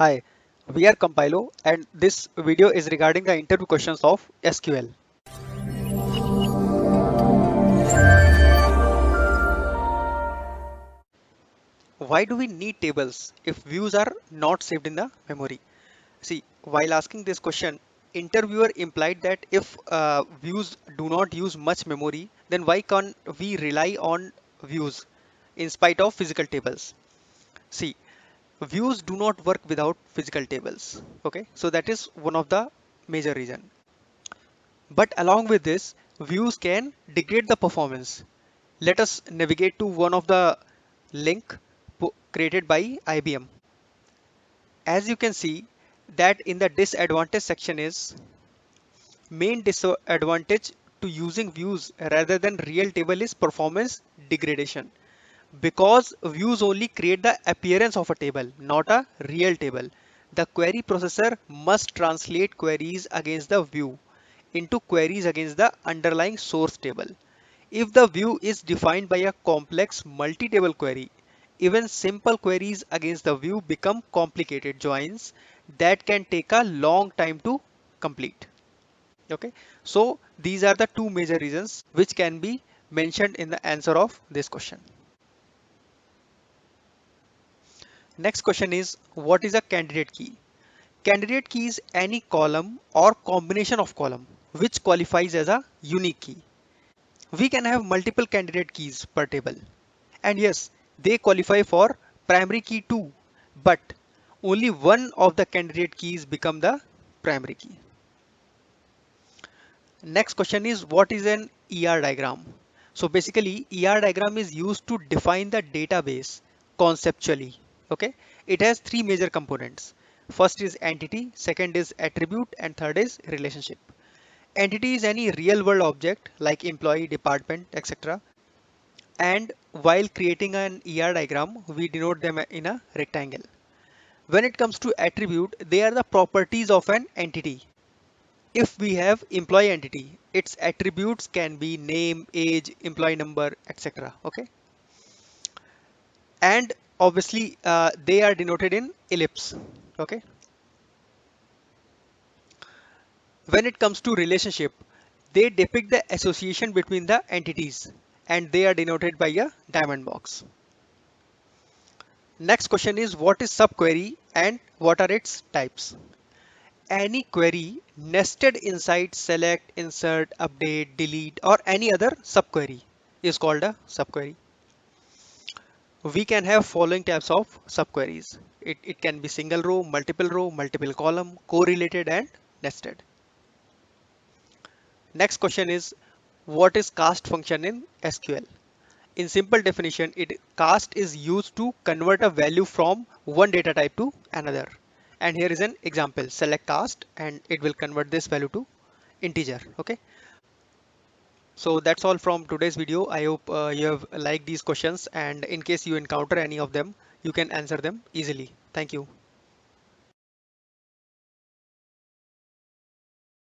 Hi, we are Compilo and this video is regarding the interview questions of SQL. Why do we need tables if views are not saved in the memory? See, while asking this question, interviewer implied that if views do not use much memory, then why can't we rely on views in spite of physical tables? See, views do not work without physical tables. Okay, so that is one of the major reason. But along with this, views can degrade the performance. Let us navigate to one of the link created by IBM. As you can see that in the disadvantage section is main disadvantage to using views rather than real table is performance degradation. Because views only create the appearance of a table, not a real table. The query processor must translate queries against the view into queries against the underlying source table. If the view is defined by a complex multi-table query, even simple queries against the view become complicated joins that can take a long time to complete. Okay, so these are the two major reasons which can be mentioned in the answer of this question. Next question is, what is a candidate key? Candidate key is any column or combination of column which qualifies as a unique key. We can have multiple candidate keys per table. And yes, they qualify for primary key too, but only one of the candidate keys become the primary key. Next question is, what is an ER diagram? So basically ER diagram is used to define the database conceptually. Okay, it has three major components. First is entity, second is attribute, and third is relationship. Entity is any real world object like employee, department, etc. And while creating an ER diagram, we denote them in a rectangle. When it comes to attribute, they are the properties of an entity. If we have employee entity, its attributes can be name, age, employee number, etc. Okay, and obviously they are denoted in ellipse. Okay, when it comes to relationship, they depict the association between the entities and they are denoted by a diamond box. Next question is, what is subquery and what are its types? Any query nested inside select, insert, update, delete, or any other subquery is called a subquery. We can have following types of subqueries. It can be single row, multiple column, correlated and nested. Next question is, what is cast function in SQL? In simple definition, cast is used to convert a value from one data type to another. And here is an example, select cast, and it will convert this value to integer. Okay. So that's all from today's video. I hope you have liked these questions, and in case you encounter any of them, you can answer them easily. Thank you.